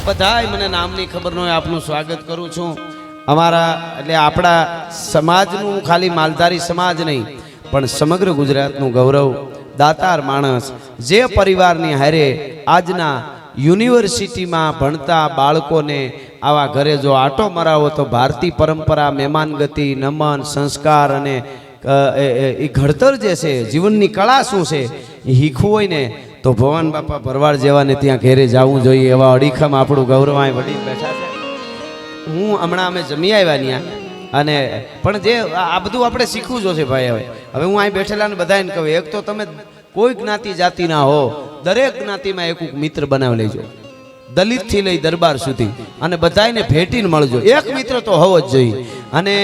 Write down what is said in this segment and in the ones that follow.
બધાય મને નામની ખબર ન હોય આપનું સ્વાગત કરું છું। અમારા એટલે આપણા સમાજનું ખાલી માલધારી સમાજ નહીં પણ સમગ્ર ગુજરાતનું ગૌરવ દાતાર માણસ જે પરિવારની હારે આજના યુનિવર્સિટીમાં ભણતા બાળકોને આવા ઘરે જો આટો મરાવો તો ભારતીય પરંપરા મહેમાન ગતિ નમન સંસ્કાર અને એ ઘડતર જે છે જીવનની કળા શું છે એ શીખવું હોય ને તો ભવાન બાપા ભરવાડ જેવાને ત્યાં ઘેરે જવું જોઈએ। એવા અડીખમ આપણું ગૌરવ અહીં વડીલ બેઠા છે। હું હમણાં અમે જમી આવ્યા ત્યાં અને પણ જે આ બધું આપણે શીખવું જોશે ભાઈ। હવે હું અહીં બેઠેલાને બધાને કહું એક તો તમે કોઈ જ્ઞાતિ જાતિના હો દરેક જ્ઞાતિમાં એક મિત્ર બનાવી લેજો, દલિતથી લઈ દરબાર સુધી, અને બધાને ભેટીને મળજો। એક મિત્ર તો હોવો જ જોઈએ। અને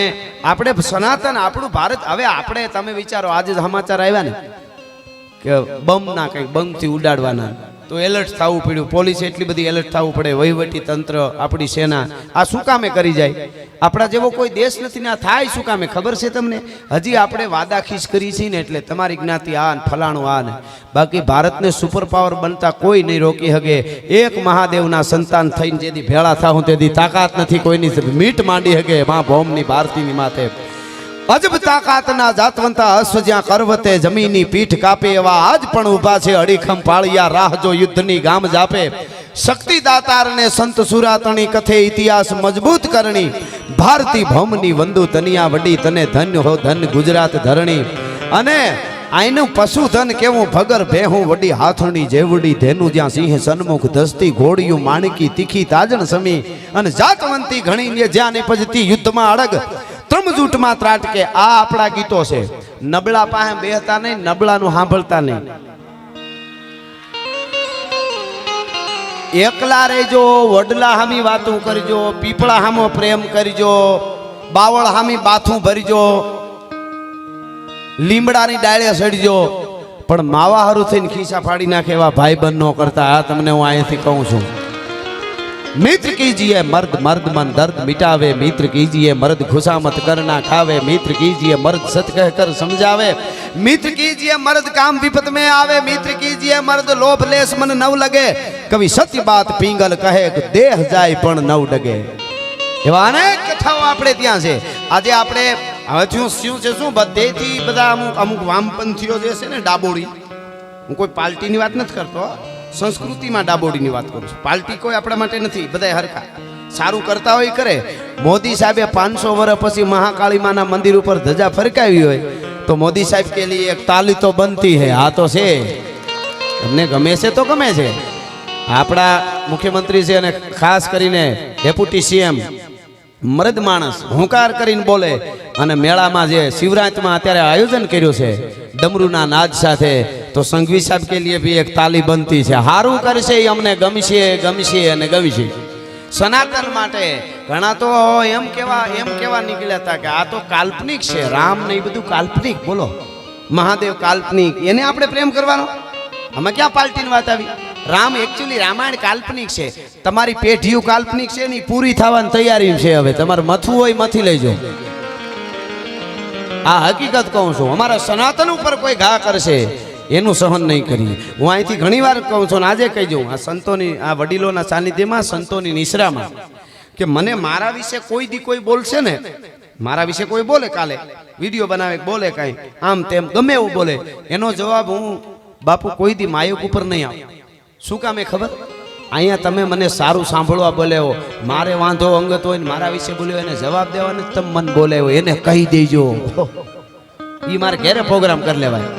આપણે સનાતન આપણું ભારત, હવે આપણે તમે વિચારો આજે સમાચાર આવ્યા ને કે બમના કંઈક બમથી ઉડાડવાના તો એલર્ટ થવું પડ્યું, પોલીસે એટલી બધી એલર્ટ થવું પડે, વહીવટી તંત્ર આપણી સેના આ શું કામે કરી જાય? આપણા જેવો કોઈ દેશ નથી ને આ થાય શું કામે ખબર છે તમને? હજી આપણે વાદાખીશ કરી છે ને એટલે તમારી જ્ઞાતિ આ ને ફલાણું આ ને, બાકી ભારતને સુપર પાવર બનતા કોઈ નહીં રોકી શકે। એક મહાદેવના સંતાન થઈને જેથી ભેળા થાઉં તેથી તાકાત નથી કોઈની મીટ માંડી શકે મા ભૌમની ભારતીની માથે। અજબ તાકાતના જાતવંતા અશ્વ જ્યાં કરવતે જમીનની પીઠ કાપે એવા આજ પણ ઊભા છે અડીખમ પાળિયા રાહ જો યુદ્ધની ગામ જાપે। શક્તિ દાતારને સંત સુરાતણી કથે ઇતિહાસ મજબૂત કરણી, ભારતી ભૌમની વંદુ તનિયા વડી તને ધન્ય હો ધન ગુજરાત ધરણી। અને આઈનું પશુધન કેવું ભગર ભેહું વડી હાથણી જેવડી ધેનું જ્યાં સિંહ સન્મુખ ધસતી ઘોડિયું માણકી તીખી તાજણ સમી, અને જાતવંતી ઘણી જ્યાં નિપજતી યુદ્ધમાં અડગ ત્રમજૂટમાં ત્રાટકે। આ આપણા ગીતો છે। નબળા પાસે બેહતા નહીં, નબળાનું સાંભળતા નહીં, એકલા રહેજો, વડલા હામી વાતું કરજો, પીપળા હામો પ્રેમ કરજો, બાવળ હામી બાથું ભરજો, લીમડાની ડાળે સડજો, પણ માવા હારું થઈને ખીસા ફાડી નાખે એવા ભાઈ બંધ ન કરતા। આ તમને હું અહીંયાથી કહું છું। मित्र कीजिए मर्द मर्द मन दर्द मिटावे, मित्र कीजिए मर्द खुशामत करना खावे, मित्र कीजिए मर्द सत कहकर समझावे, मित्र कीजिए मर्द काम विपत में आवे, मित्र कीजिए मर्द लोभ लेस मन नव लगे, कभी सत्य बात पिंगल कहे देह जाय पण नव डगे। એવા અનેક કથાઓ આપણે ત્યાં છે। આજે આપણે હવે શું છે શું બધેથી બધા અમુક વામપંથીઓ જે છે ને ડાબોડી, હું કોઈ પાર્ટીની વાત નથી કરતો, સંસ્કૃતિમાં ડાબોડીની વાત કરું છું। પાર્ટી કોઈ આપણા માટે નથી, બધા હરખા સારું કરતા હોય કરે। મોદી સાહેબે 500 વર્ષ પછી મહાકાળીમાના મંદિર ઉપર ધજા ફરકાવી હોય તો મોદી સાહેબ કે લીએ એક તાલી તો બનતી હે। આ તો છે, તમને ગમે છે તો ગમે છે। આપણા મુખ્યમંત્રી છે અને ખાસ કરીને ડેપ્યુટી સીએમ મર્દ માણસ હુંકાર કરીને બોલે, અને મેળામાં જે શિવરાત્રિમાં અત્યારે આયોજન કર્યું છે ડમરૂના નાદ સાથે, તો સંઘવી સાહેબ કે લીએ भी એક તાલી બનતી છે। હારું કરશે એ અમને ગમશે ગમશે અને ગમશે। સનાતન માટે ઘણા તો એમ કેવા નીકળ્યા હતા કે આ તો કાલ્પનિક છે, રામ ને એ બધું કાલ્પનિક, બોલો મહાદેવ કાલ્પનિક, એને આપણે પ્રેમ કરવાનો? આમાં ક્યાં પાર્ટીની વાત આવી? રામ એકચ્યુઅલી રામાયણ કાલ્પનિક છે, તમારી પેઢીઓ કાલ્પનિક છે ને પૂરી થવાની તૈયારી છે। હવે તમારે મથવું હોય મથી લેજો, આ હકીકત કહું છું। અમારા સનાતન ઉપર કોઈ ઘા કરશે એનું સહન નહીં કરીએ। હું અહીંથી ઘણી વાર કહું છું, આજે કહી જાઉં આ સંતોની, આ વડીલોના સાનિધ્યમાં, સંતોની નિશ્રામાં, કે મને મારા વિશે કોઈ દી કોઈ બોલશે ને, મારા વિશે કોઈ બોલે, કાલે વિડીયો બનાવે બોલે કાંઈ આમ તેમ ગમે એવું બોલે, એનો જવાબ હું બાપુ કોઈ દી માયક ઉપર નહીં આવું। શું કામે ખબર? અહીંયા તમે મને સારું સાંભળવા બોલ્યો, મારે વાંધો અંગત હોય ને મારા વિશે બોલ્યો, એને જવાબ દેવાનો તમે મને બોલાવ્યો, એને કહી દેજો, એ મારે ઘેરે પ્રોગ્રામ કરી લેવાય।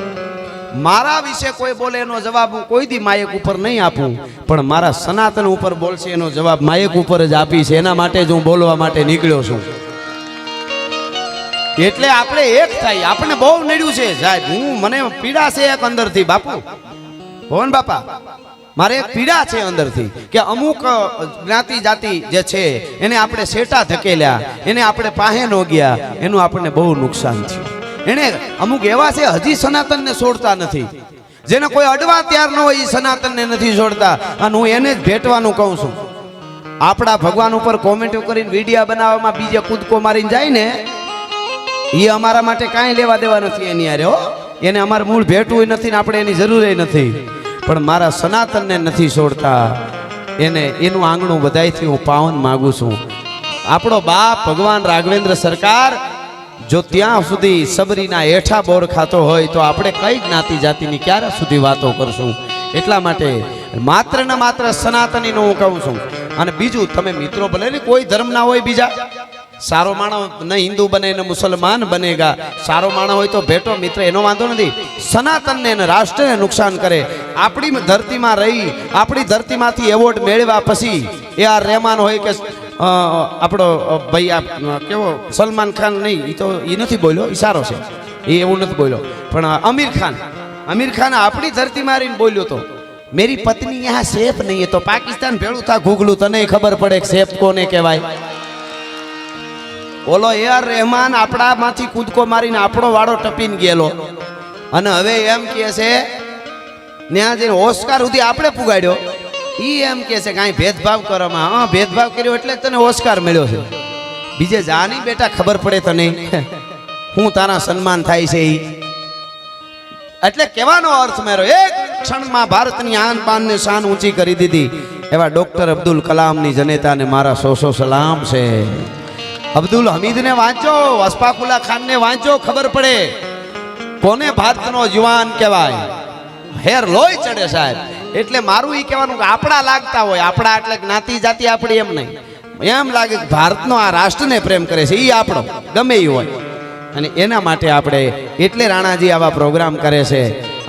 મારા વિશે કોઈ બોલે એનો જવાબ હું કોઈ દી માયક ઉપર નહીં આપું, પણ મારા સનાતન ઉપર બોલશે એનો જવાબ માયક ઉપર જ આપીશ। એના માટે જ હું બોલવા માટે નીકળ્યો છું। એટલે આપણે એક થાય, આપણે બહુ નડ્યું છે સાહેબ, મને પીડા છે એક અંદરથી બાપુ ભવન બાપા, મારે એક પીડા છે અંદરથી કે અમુક જ્ઞાતિ જાતિ જે છે એને આપણે સેટા ધકેલ્યા, એને આપણે પાસે ન ગયા, એનું આપણને બહુ નુકસાન થયું। એને અમુક એવા છે હજી સનાતનને છોડતા નથી, જેને કોઈ અડવા તૈયાર ન હોય એ સનાતનને નથી છોડતા, અને હું એને જ ભેટવાનું કહું છું। આપણા ભગવાન ઉપર કોમેન્ટો કરીને વિડીયો બનાવવામાં બીજે કૂદકો મારીને જાય ને, એ અમારા માટે કાંઈ લેવા દેવા નથી એની યારે હો, એને અમારે મૂળ ભેટવું નથી ને આપણે એની જરૂર નથી, પણ મારા સનાતનને નથી છોડતા। એનું આંગણું બધાયથી હું પાવન માગું છું. આપણો બાપ ભગવાન રાઘવેન્દ્ર સરકાર જો ત્યાં સુધી સબરીના એઠા બોર ખાતો હોય તો આપણે કઈ જ્ઞાતિ જાતિની ક્યારે સુધી વાતો કરશું? એટલા માટે માત્ર ને માત્ર સનાતનીનું હું કહું છું. અને બીજું, તમે મિત્રો ભલે ને કોઈ ધર્મના હોય, બીજા સારો માણસ ન હિન્દુ બને ને મુસલમાન બનેગા, સારો માણસ હોય તો ભેટો મિત્ર, એનો વાંધો નથી. સનાતનને અને રાષ્ટ્રને નુકસાન કરે. આપણી ધરતીમાં રહી, આપણી ધરતીમાંથી એવોર્ડ મેળવ્યા પછી એ આ રહેમાન હોય કે આપણો ભાઈ આ કેવો સલમાન ખાન, નહીં એ તો એ નથી બોલ્યો, એ સારો છે, એ એવું નથી બોલ્યો. પણ આમિર ખાન આપણી ધરતી મારીને બોલ્યો તો મેરી પત્ની યહાં સેફ નહીં. તો પાકિસ્તાન ભેળું થા ઘૂગલું, તને ખબર પડે કે સેફ કોને કહેવાય. ઓલો AR રહેમાન આપણામાંથી કૂદકો મારીને આપણો વાળો ટપીને ગયેલો, અને હવે એમ કહે છે ત્યાં જઈને ઓસ્કાર સુધી આપણે પુગાડ્યો. ઈ એમ કહે છે કે અહીં ભેદભાવ કરવામાં. હા, ભેદભાવ કર્યો એટલે તને ઓસ્કાર મળ્યો છે. બીજે જાની બેટા ખબર પડે તને હું તારા સન્માન થાય છે. એટલે કહેવાનો અર્થ મેરો એક ક્ષણમાં ભારતની આન બાન ને શાન ઊંચી કરી દીધી એવા ડોક્ટર અબ્દુલ કલામની જનેતાને મારા 100 સલામ છે. અબ્દુલ હમીદને વાંચો, અશફાકુલ્લા ખાનને વાંચો, ખબર પડે કોને ભારતનો યુવાન કહેવાય. હેર લોહી ચડે સાહેબ. એટલે મારું એ કહેવાનું કે આપણા લાગતા હોય, આપણા એટલે જ્ઞાતિ જાતિ આપણી એમ નહીં, એમ લાગે કે ભારતનો આ રાષ્ટ્રને પ્રેમ કરે છે, એ આપણો ગમે એ હોય. અને એના માટે આપણે એટલે રાણાજી આવા પ્રોગ્રામ કરે છે.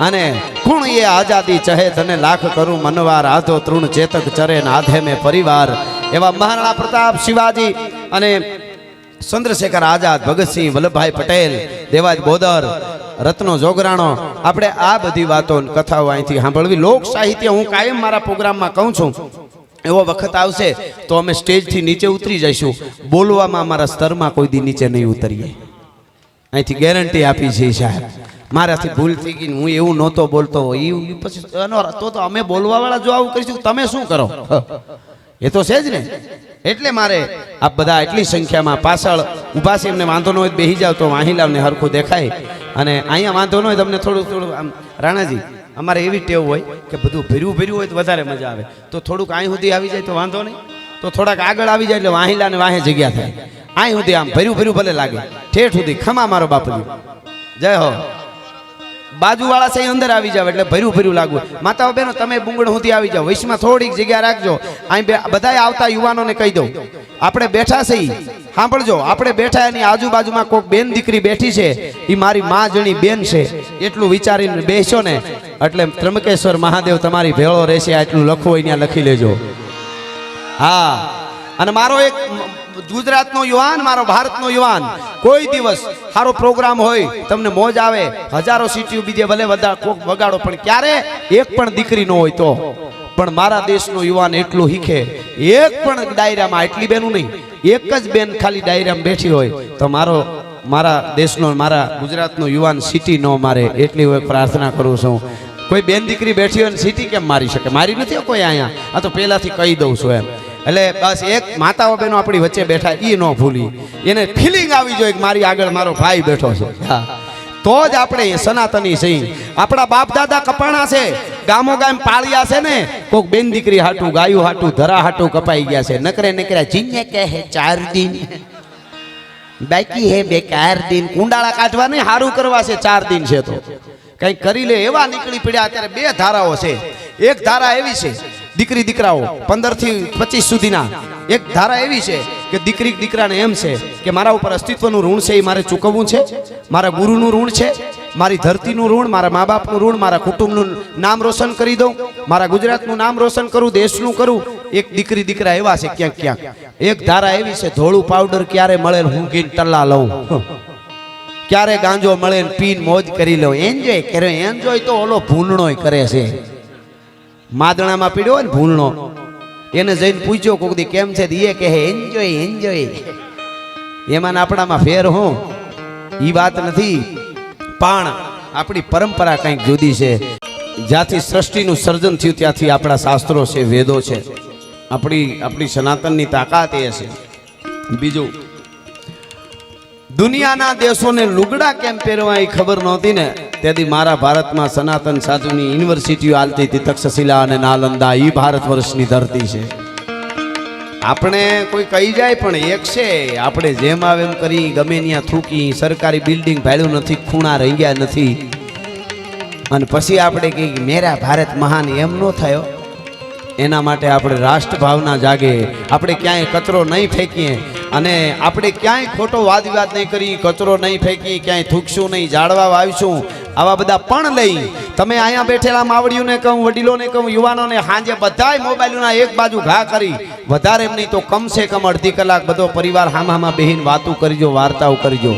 અને કુણ એ આઝાદી ચહે તને લાખ કરું મનવાર, આધો તૃણ ચેતક ચરે આધે મેં પરિવાર. એવા મહારાણા પ્રતાપ, શિવાજી અને ચંદ્રશેખર આઝાદ, ભગતસિંહ, વલ્લભભાઈ પટેલ, દેવાજ બોદર, રત્નો જોગરાણો, આપણે આ બધી વાતો કથાઓ અહીંથી સાંભળવી. લોક સાહિત્ય હું કાયમ મારા પ્રોગ્રામમાં કહું છું, એવો વખત આવશે તો અમે સ્ટેજથી નીચે ઉતરી જઈશું. બોલવામાં અમારા સ્તરમાં કોઈ દી નીચે નહીં ઉતરીએ, અહીંથી ગેરંટી આપી છે સાહેબ. મારાથી ભૂલ થઈ ગઈ, હું એવું નહોતો બોલતો, એ પછી તો અમે બોલવાવાળા જો આવું કરીશું તમે શું કરો? એ તો છે જ ને. એટલે મારે આ બધા એટલી સંખ્યામાં પાછળ ઊભા છે, એમને વાંધો ન હોય બેસી જાવ તો વાહિલાવને હરખું દેખાય. અને અહીંયા વાંધો ન હોય તમને થોડું આમ રાણાજી, અમારે એવી ટેવ હોય કે બધું ભર્યું હોય તો વધારે મજા આવે. તો થોડુંક અહીં સુધી આવી જાય તો વાંધો નહીં, તો થોડાક આગળ આવી જાય એટલે વાહિલાને વાહે જગ્યા થાય. અહીં સુધી આમ ભર્યું ભલે લાગે, ઠેઠ સુધી ખમા મારો બાપજી જય હો. બાજુવાળા છે અંદર આવી જાવ એટલે ભર્યું લાગુ. માતાઓ બહેનો તમે બુંગણ સુધી આવી જાવ, વૈશમાં થોડીક જગ્યા રાખજો. અહીં બધાય આવતા યુવાનોને કહી દઉં, આપણે બેઠા છે, સાંભળજો, આપણે બેઠા એની આજુબાજુમાં કોઈક બેન દીકરી બેઠી છે, એ મારી મા જણી બેન છે, એટલું વિચારીને બેસો ને એટલે ત્રંબકેશ્વર મહાદેવ તમારી ભેળો રહેશે. આટલું લખવું હોય ત્યાં લખી લેજો. હા, અને મારો એક ગુજરાતનો યુવાન, મારો ભારતનો યુવાન, કોઈ દિવસ સારો પ્રોગ્રામ હોય, તમને મોજ આવે, હજારો સીટીઓ બીજે ભલે કોક વગાડો, પણ ક્યારે એક પણ દીકરી ન હોય તો પણ મારા દેશનો યુવાન એટલું શીખે. એક પણ ડાયરામાં, એટલી બેનું નહીં, એક જ બેન ખાલી ડાયરામાં બેઠી હોય તો મારા દેશનો, મારા ગુજરાતનો યુવાન સીટી ન મારે, એટલી હું પ્રાર્થના કરું છું. કોઈ બેન દીકરી બેઠી હોય ને સીટી કેમ મારી શકે? મારી નથી કોઈ અહીંયા, આ તો પહેલાથી કહી દઉં છું એમ. એટલે બસ એક માતાઓ બહેનો આપણી વચ્ચે બેઠા એ ન ભૂલી, એને ફિલિંગ આવી જોઈએ કે મારી આગળ મારો ભાઈ બેઠો છે. હા, તો જ આપણે સનાતની છીએ. આપણા બાપ દાદા કપાણા છે, ગામો ગામ પાળ્યા છે ને, કોઈક બેન દીકરી હાટું, ગાયું હાટું, ધરા હાટું કપાઈ ગયા છે. નકરે જીને કહે 4 દિન બાકી હે, બેકાર દિન. કુંડાળા કાઢવા નહીં, હારું કરવા છે. 4 દિન છે તો કંઈક કરી લે. એવા નીકળી પડ્યા. અત્યારે 2 ધારાઓ છે. એક ધારા એવી છે દીકરી દીકરાઓ 15 થી 25 સુધીના. એક ધારા એવી છે કે દીકરી દીકરાને એમ છે કે મારા ઉપર અસ્તિત્વનું ઋણ છે, એ મારે ચૂકવવું છે. મારા ગુરુનું ઋણ છે, મારી ધરતીનું ઋણ, મારા મા બાપનું ઋણ, મારા કુટુંબનું નામ રોશન કરી દઉં, મારા ગુજરાતનું નામ રોશન કરું, દેશનું કરું. એક દીકરી દીકરા એવા છે ક્યાંક ક્યાંક. એક ધારા એવી છે ધોળું પાવડર ક્યારે મળે હું ગીન ટલ્લા લઉં, ક્યારે ગાંજો મળે પીન મોજ કરી લઉં. એન્જોય કરે. એન્જોય તો ઓલો ભૂંડણોય કરે છે. માદણામાં પીડ્યો હોય ને ભૂલનો, એને જઈને પૂછ્યો કોક દી કેમ છે, એ કહે એન્જોય. એમાં આપણામાં ફેર હું ઈ વાત નથી, પણ આપણી પરંપરા કંઈક જુદી છે. જ્યાંથી સૃષ્ટિનું સર્જન થયું ત્યાંથી આપણા શાસ્ત્રો છે, વેદો છે. આપણી સનાતનની તાકાત એ છે. બીજું, દુનિયાના દેશોને લુગડા કેમ પહેરવા એ ખબર નહોતી ને, તેથી મારા ભારતમાં સનાતન સાધુની યુનિવર્સિટીઓ હાલતી હતી, તક્ષશિલા અને નાલંદા. એ ભારત વર્ષની ધરતી છે. આપણે કોઈ કહી જાય પણ એક છે, આપણે જેમ આવે એમ કરી ગમે ત્યાં થૂકી, સરકારી બિલ્ડિંગ ભાડ્યું નથી, ખૂણા રહી ગયા નથી, અને પછી આપણે કહીએ મેરા ભારત મહાન. એમ ન થયો. એના માટે આપણે રાષ્ટ્ર ભાવના જાગે. આપણે ક્યાંય કચરો નહીં ફેંકીએ અને આપણે ક્યાંય ખોટો વાદ વિવાદ નહીં કરી, કચરો નહીં ફેંકી, ક્યાંય થૂકશું નહીં, ઝાડવા વાવીશું. આવા બધા પણ લઈ તમે અહીંયા બેઠેલા માવડીઓને કહું, વડીલોને કહું, યુવાનોને સાંજે બધાય મોબાઈલના એક બાજુ ઘા કરી, વધારે એમ નહીં તો કમસે કમ અડધી કલાક બધો પરિવાર હામાં બેહીને વાતું કરજો, વાર્તાઓ કરજો.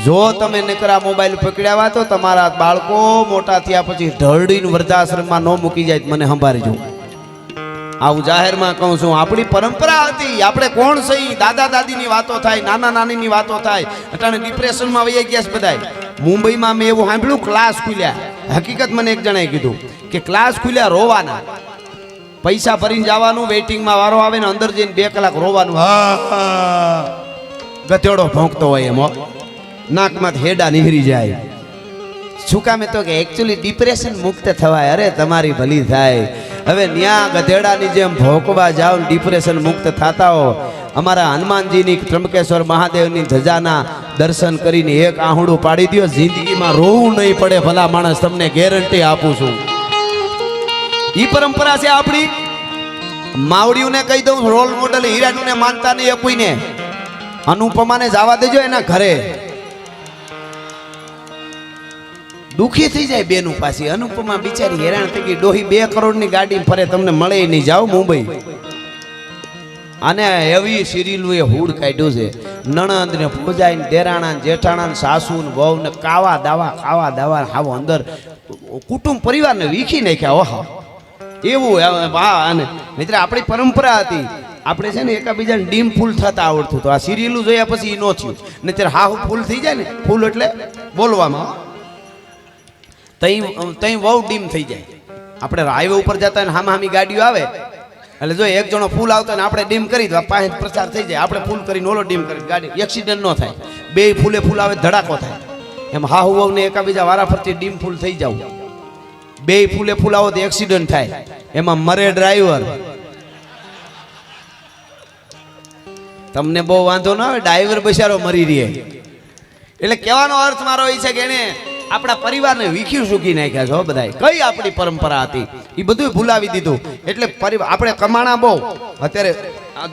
જો તમે નકરા મોબાઈલ પકડ્યા તો તમારા બાળકો મોટા થયા પછી ઢળડીને વૃદ્ધાશ્રમમાં ન મૂકી જાય. મને સંભાળજો. આવું જાહેરમાં કહું છું. આપણી પરંપરા હતી. આપણે કોણ સહી દાદા દાદીની વાતો થાય, નાના નાનીની વાતો થાય. અટાણે ડિપ્રેશનમાં વહી ગયા છે બધાય. મુંબઈમાં મેં એવું સાંભળ્યું ક્લાસ ખુલ્યા. હકીકત મને એક જણાએ કીધું કે ક્લાસ ખુલ્યા રોવાના. પૈસા ભરીને જવાનું, વેઇટિંગમાં વારો આવે ને અંદર જઈને 2 કલાક રોવાનું. ગધેડો ભોંકતો હોય એમ, નાકમાંથી હેડા નીકળી જાય. શું કામે તો કે એકચ્યુઅલી ડિપ્રેશન મુક્ત થવાય. અરે તમારી ભલી થાય. હવે ન્યા ગધેડાની જેમ ભોંકવા જાઓ, ડિપ્રેશન મુક્ત થતા હો. અમારા હનુમાનજીની ત્રંબકેશ્વર મહાદેવની ધજાના દર્શન કરીને એક આહુડું પાડી દો, જિંદગીમાં રોવું નહીં પડે. ભલા માણસ, તમને ગેરંટી આપું છું. ઈ પરંપરા છે આપણી. માવડીઓને કહી દઉં, રોલ મોડલ હીરાનુને માનતા નહીં એ કોઈને. અનુપમાને જવા દેજો એના ઘરે. દુખી થઈ જાય બેનું પાછી. અનુપમા બિચારી હેરાન થઈ ગઈ. ડોહી 2 કરોડની ગાડી ફરે, તમને મળે નહીં. જાઓ મુંબઈ. અને એવી સિરિયલું એ હૂડ કાઢ્યું છે. નણંદ ને ભોજાઈ ને દેરાણા ને જેઠાણા ને સાસુ ને વહુ ને કાવા દાવા હાવો અંદર કુટુંબ પરિવારને વીખી નાખ્યા. ઓહો, એવું. અને મિત્ર, આપણી પરંપરા હતી. આપણે છે ને એકાબીજાને ડીમ ફૂલ થતા આવડતું હતું. આ સિરિયલું જોયા પછી એ ન થયું. ને ત્યારે હાહુ ફૂલ થઈ જાય ને, ફૂલ એટલે બોલવામાં, તઈ બહુ ડીમ થઈ જાય. આપણે હાઈવે ઉપર જતા ને હામી ગાડીઓ આવે એટલે જો એક જણો ફૂલ આવતો ને આપણે ડીમ કરી દો, પાસે પ્રચાર થઈ જાય. આપણે ફૂલ કરીને ઓલો ડીમ કરી, ગાડી એક્સિડન્ટ ન થાય. 2 ફૂલ આવે, ધડાકો થાય. એમ હાહુ વહુ ને એકાબીજા વારાફરતી ડીમ ફૂલ થઈ જાવ. 2 ફૂલ આવો તો એક્સિડન્ટ થાય. એમાં મરે ડ્રાઈવર. તમને બહુ વાંધો ના આવે, ડ્રાઈવર બચારો મરી રહે. એટલે કહેવાનો અર્થ મારો એ છે કે એને આપણા પરિવારને વીખી સૂકી નાખ્યા છો બધાય. કઈ આપણી પરંપરા હતી એ બધું ભૂલાવી દીધું. એટલે આપણે કમાણા બહુ. અત્યારે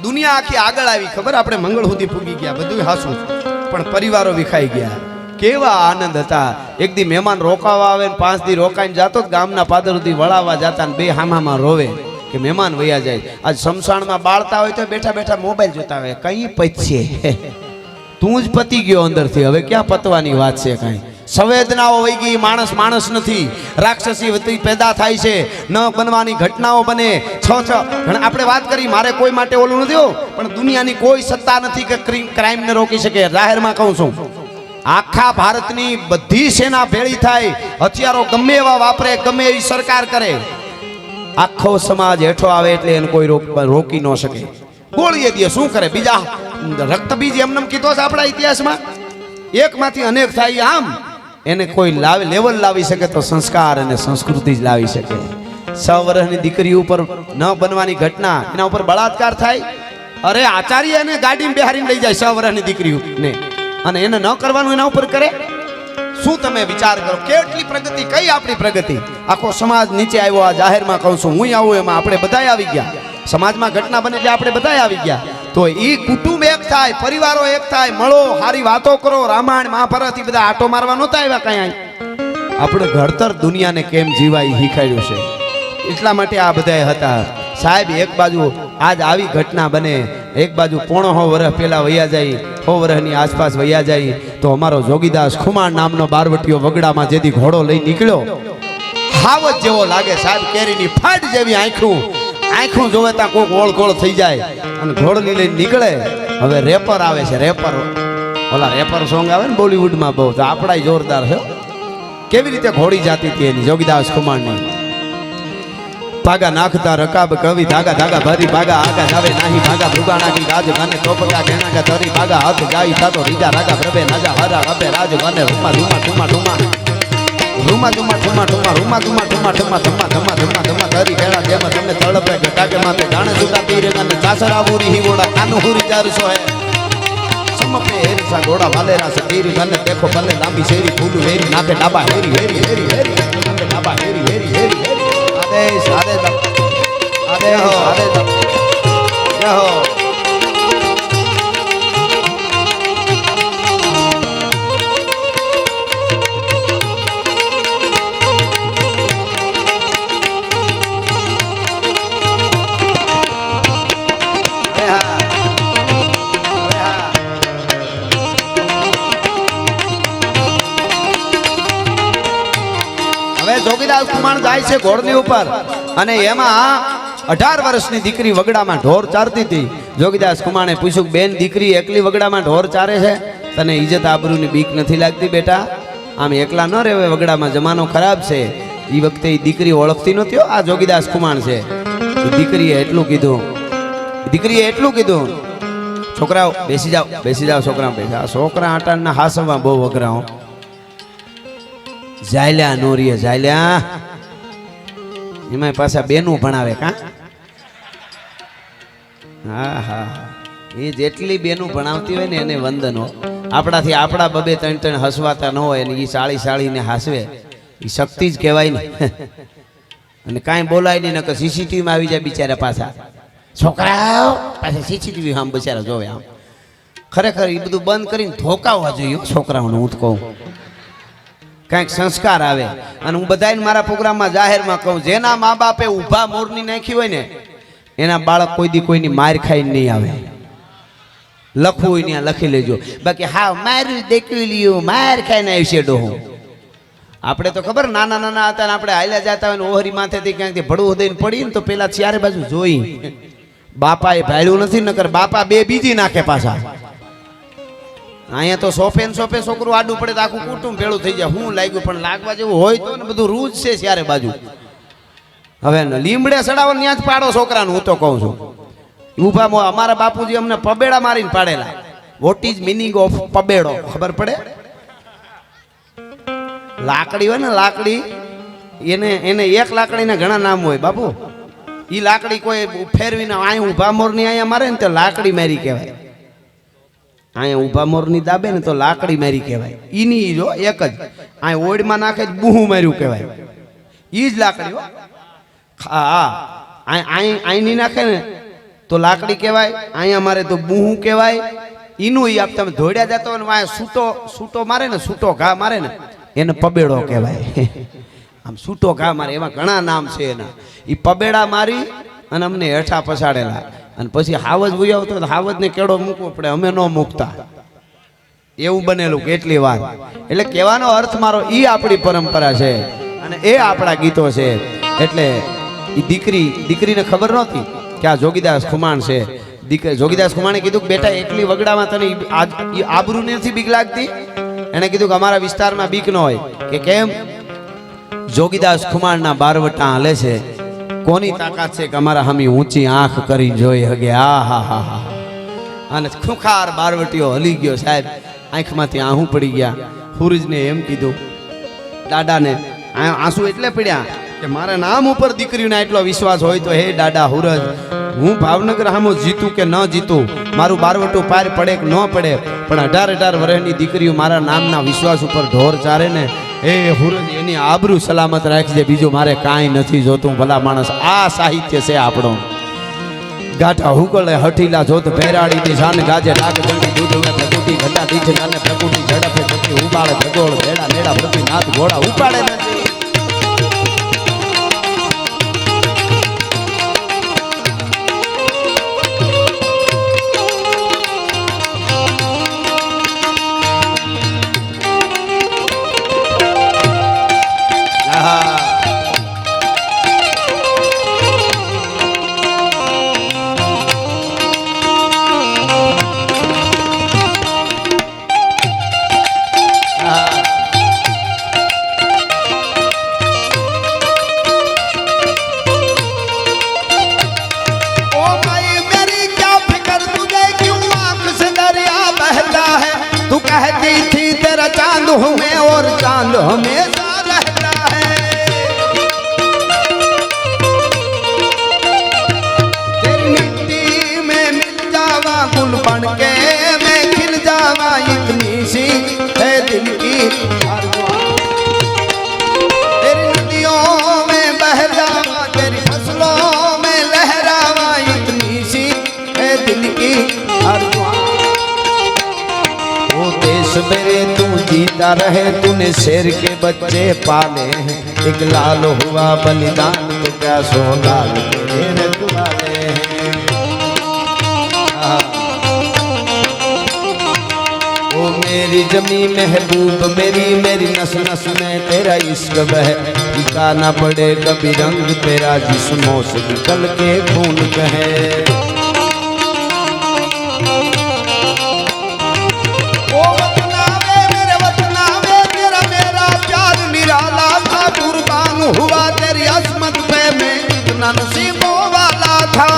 દુનિયા આખી આગળ આવી, ખબર, આપણે મંગળ સુધી પૂગી ગયા, બધું હાસું, પણ પરિવારો વિખાઈ ગયા. કેવા આનંદ હતા. એક દી મહેમાન રોકાવા આવે ને 5 દી રોકાઈને જાતો, ગામના પાદર સુધી વળાવવા જતા ને 2 હામામાં રોવે કે મહેમાન વયા જાય. આજ શમશાનમાં બાળતા હોય તો બેઠા બેઠા મોબાઈલ જોતા હોય. કઈ પચશે, તું જ પતી ગયો અંદરથી. હવે ક્યાં પતવાની વાત છે? કઈ સંવેદનાઓ વહી ગઈ. માણસ નથી. રાક્ષસી વતી પેદા થાય છે. ન બનવાની ઘટનાઓ બને. આપણે વાત કરી, મારે કોઈ માટે ઓલું નથી હો, પણ દુનિયાની કોઈ સત્તા નથી કે ક્રાઇમને રોકી શકે. જાહેરમાં કહું છું, આખા ભારતની બધી સેના ભેળી થાય, હથિયારો ગમે એવા વાપરે, ગમે એવી સરકાર કરે, આખો સમાજ હેઠો આવે એટલે એને કોઈ રોકી ન શકે. ગોળીએ દે, શું કરે? બીજા રક્તબીજ એમને કીધો છે આપણા ઇતિહાસમાં. એકમાંથી અનેક થાય. આમ એને કોઈ લેવલ લાવી શકે તો સંસ્કાર અને સંસ્કૃતિ જ લાવી શકે. 6 વર્ષની દીકરી ઉપર ન બનવાની ઘટના, એના ઉપર બળાત્કાર થાય. અરે આચાર્ય એને ગાડીમાં બેહારીને લઈ જાય 6 વર્ષની દીકરીને, અને એને ન કરવાનું એના ઉપર કરે. શું તમે વિચાર કરો, કેટલી પ્રગતિ, કઈ આપણી પ્રગતિ? આખો સમાજ નીચે આવ્યો. આ જાહેરમાં કહું છું, હું આવું એમાં આપણે બધાય આવી ગયા. સમાજમાં ઘટના બને એટલે આપણે બધાય આવી ગયા. તો એ કુટુંબ એક થાય, પરિવારો એક થાય, મળો, સારી વાતો કરો. રામાયણ મહાભારત બધા આટો મારવા નહોતા આવ્યા કઈ. આપણે ઘડતર દુનિયાને કેમ જીવાય શીખાડ્યું છે. એટલા માટે આ બધા હતા. સાહેબ, એક બાજુ આજ આવી ઘટના બને, એક બાજુ 1.5 વર્ષ પહેલા વયા જાય, 100 વર્ષની આસપાસ વયા જાય. તો અમારો જોગીદાસ ખુમાણ નામનો બારવટીયો વગડામાં જેથી ઘોડો લઈ નીકળ્યો, હાવજ જેવો લાગે સાહેબ, કેરીની ફાટ જેવી આંખું જોવે ત્યાં કોઈક ઓળખોળ થઈ જાય અને ઘોડલી લઈને નીકળે. હવે રેપર આવે છે, રેપર, ઓલા રેપર સોંગ આવે ને બોલીવુડમાં બહુ, તો આપણા જોરદાર છે. કેવી રીતે ઘોડી જાતી હતી એની, જોગીદાસ ખુમાણની. ભાગા નાખતા રકાબ કવિ, ધાગા ધાગા ભરી ભાગા આગા જાવે નાહી ભાગા ભૃગાણા કી રાજ ગને ટોપકા ઘેણા કા ધરી ભાગા હાથ ગાઈ થાતો રીજા રાગા પ્રભે નાજા હરા રબે રાજ ગને રૂમા ધુમા ધુમા ધુમા. રૂમા તુમા ઠુમા ઠુમા રૂમા તુમા ઠુમા ઠુમા ધમા ધમા ધમા ધમા ધરી ખેડા જેમ તમે તળપે ઘટાકે માથે જાણે સુતા પીરે અને ચાસરા બુરી હિવોડા કાનો હુરી 400 હે સમપે હેરસા ઘોડા વાલેરા સે તીરી ગને દેખો ભલે લાંબી શેરી ફૂડું વેરી નાખે ડાબા હેરી હેરી હેરી હેરી નાખે ડાબા હેરી હેરી હેરી આદેશ આદેશ આદેશ આદેશ જય હો જોગીદાસ કુમાર જાય છે ઘોડની ઉપર અને એમાં 18 વર્ષની દીકરી વગડામાં ઢોર ચારતી હતી. જોગીદાસ કુમારે પૂછ્યું, બેન દીકરી એકલી વગડામાં ઢોર ચારે છે, તને ઇજ્જત આબરૂની બીક નથી લાગતી બેટા? આમ એકલા ન રહેવે, વગડામાં જમાનો ખરાબ છે. એ વખતે એ દીકરી ઓળખતી નહોતી. આ જોગીદાસ કુમાર છે. દીકરીએ એટલું કીધું, છોકરાઓ બેસી જાઓ છોકરા બેસા. છોકરા આટાના હાસવા બહુ વગરાઓ. જાયલ્યા નોરીએ જાયલ્યા એમાં પાછા બેનું ભણાવે કા? હા હા, એ જેટલી બેનું ભણાવતી હોય ને એને વંદન હો. આપણાથી આપણા બબે ત્રણ હસવાતા ન હોય ને એ સાળીને હાસવે, એ શક્તિ જ કહેવાય ને. અને કાંઈ બોલાય નહીં, નકર સીસીટીવીમાં આવી જાય બિચારા પાછા. છોકરાઓ પાછા સીસીટીવી આમ બિચારા જોવે. આમ ખરેખર એ બધું બંધ કરીને ધોકાવવા જોઈએ છોકરાઓને. હું તો કહું કંઈક સંસ્કાર આવે. અને હું બધાને મારા પ્રોગ્રામમાં જાહેરમાં કહું, જેના મા બાપે ઊભા મોરની નાખી હોય ને એના બાળક કોઈ દી કોઈની માર ખાઈને નહીં આવે. લખવું હોય ત્યાં લખી લેજો. બાકી હા મારું દેખી લ્યું માર ખાઈને આવશે ડોહું. આપણે તો ખબર નાના નાના હતા ને આપણે હાલ્યા જતા હોય ને ઓહરી માથેથી ક્યાંકથી ભડવું દઈને પડી ને તો પેલા ચારે બાજુ જોઈ બાપાએ ભાળ્યું નથી, નકર બાપા બે બીજી નાખે પાછા. અહીંયા તો સોફે છોકરું આડું પડે તો આખું કુટુંબ ભેળું થઈ જાય. હું લાગ્યું પણ લાગવા જેવું હોય તો ને બધું રૂજ છે ચારે બાજુ. હવે લીમડે સડાવો ત્યાં જ પાડો છોકરાને. હું તો કહું છું ઊભા અમારા બાપુજી અમને પબેડા મારીને પાડેલા. વોટ ઇઝ મિનિંગ ઓફ પબેડો ખબર પડે? લાકડી હોય ને લાકડી, એને એક લાકડીના ઘણા નામ હોય બાપુ. એ લાકડી કોઈ ફેરવીને અહીં ઊભા મોરની અહીંયા મારે ને તો લાકડી મારી કહેવાય. અહીંયા ઊભા મોરની દાબે ને તો લાકડી મારી કહેવાય. ઈની જો એક જ અહીં ઓળમાં નાખે જ બૂહું માર્યું કહેવાય. ઈ જ લાકડી હો. હા અહીંની નાખે ને તો લાકડી કહેવાય, અહીંયા મારે તો બૂહું કહેવાય. ઈનું ઈ આપ તમે ધોડ્યા જતો હોય ને વાય સૂટો મારે ને, સૂટો ઘા મારે ને એને પબેડો કહેવાય. આમ સૂટો ઘા મારે, એમાં ઘણા નામ છે એના. એ પબેડા મારી અને અમને હેઠા પછાડેલા. અને પછી હાવજ ભૂયા આવતો હાવજને કેળો મૂકવો પડે, અમે ન મૂકતા. એવું બનેલું કેટલી વાર. એટલે કહેવાનો અર્થ મારો ઈ આપણી પરંપરા છે અને એ આપણા ગીતો છે. એટલે એ દીકરીને ખબર નહોતી કે આ જોગીદાસ ખુમાણ છે. જોગીદાસ ખુમાણે કીધું કે બેટા એકલી વગડામાં તને આબરૂ નથી બીક લાગતી? એને કીધું કે અમારા વિસ્તારમાં બીક ન હોય. કે કેમ? જોગીદાસ ખુમાણના બારવટા હાલે છે, કોની તાકાત છે કે અમારા હમી ઊંચી આંખ કરી જોઈ હગે. આ હા હા હા. અને ખુખાર બારવટીઓ હલી ગયો સાહેબ, આંખમાંથી આહું પડી ગયા. હુરજને એમ કીધું દાદાને, આંસુ એટલે પડ્યા કે મારા નામ ઉપર દીકરીનો એટલો વિશ્વાસ હોય તો હે દાદા હુરજ, હું ભાવનગર હામો જીતું કે ન જીતું, મારું બારવટું પાર પડે કે ન પડે, પણ 18 વર્ષની દીકરીઓ મારા નામના વિશ્વાસ ઉપર ઢોર ચારે ને એ હુરજ એની આબરૂ સલામત રાખજે, બીજું મારે કાંઈ નથી જોતું. ભલા માણસ, આ સાહિત્ય છે આપણો. ગાઠા હુકળે હઠીલા જોત ભેરાડી ની શાન ગાજે ડાક જંડી દૂધ મે પ્રકૃતિ ઘટા દીઠ નાને પ્રકૃતિ ઝડપે ચકી ઉબાળે ભગોળ ભેડા નેડા પ્રતિ નાથ ઘોડા ઉપાડે નથી. सवेरे तू जीता रहे, तूने शेर के बच्चे पाले हैं। एक लाल हुआ बलिदान तो क्या 100 लाल तेरे रखवाले हैं। ओ मेरी जमी महबूब मेरी, मेरी नस नस में तेरा इश्क बहे। फीका ना पड़े कभी रंग तेरा, जिस्मों से निकल के खून कहे। ओ वतना वे मेरे वतना वे, तेरा मेरा प्यार निराला था। कुर्बान हुआ तेरी अजमत पे, मैं इतना नसीबों वाला था।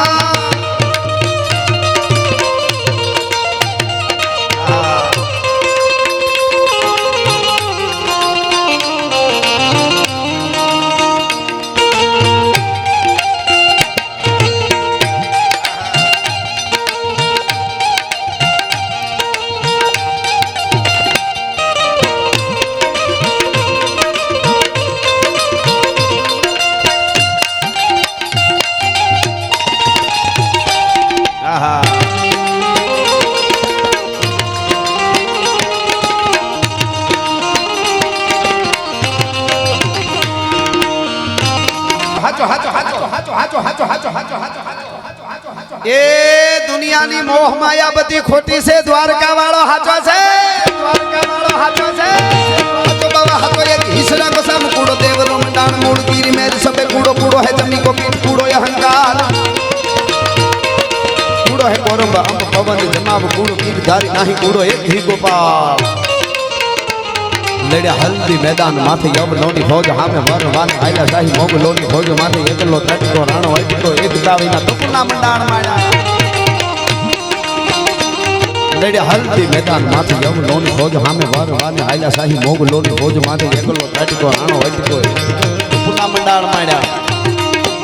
ए दुनियानी मोह माया बधी खोटी से द्वारका वाળો હાચો છે, દ્વારકા વાળો હાચો છે। तो बाबा हाथो एक हिसरा को सम कूड़ो देवरो मंडाण मूल गिरी में सबे कूड़ो कूड़ो है जमी को पीठ कूड़ो है अहंकार। कूड़ो है कोरंब अंब पवन जमाव कूड़ो गिरधारी नाही कूड़ो एक ही गोपाल। लड़े हल्दी मैदान माथे यव लोनी फौज हामे वर वान आयला शाही मोग लोनी फौज माथे एकलो तटको राणो अटको एक दावीना तुकना मंडाण माया। लड़े हल्दी मैदान माथे यव लोनी फौज हामे वर वान आयला शाही मोग लोनी फौज माथे एकलो तटको राणो अटको तुकना मंडाण माया।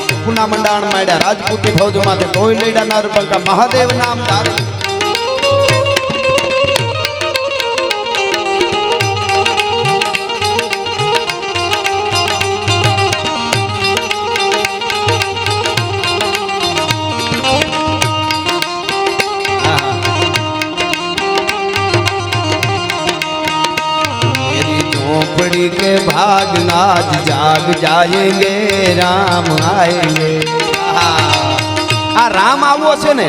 तुकना मंडाण माया राजपूती फौज माथे तोय लड़ा नरबंका महादेव नाम धारे। झोपड़ी के भाग आज जाग जाएंगे, राम आएंगे। आ राम आवो छे ने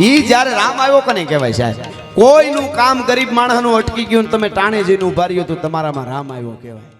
ई જ્યારે રામ આવ્યો કને કહેવાય સાહેબ। કોઈનું કામ ગરીબ માણસનું અટકી ગયું ને તમે ટાણે જઈને ઉભા રહ્યો તો તમારામાં રામ આવ્યો કહેવાય।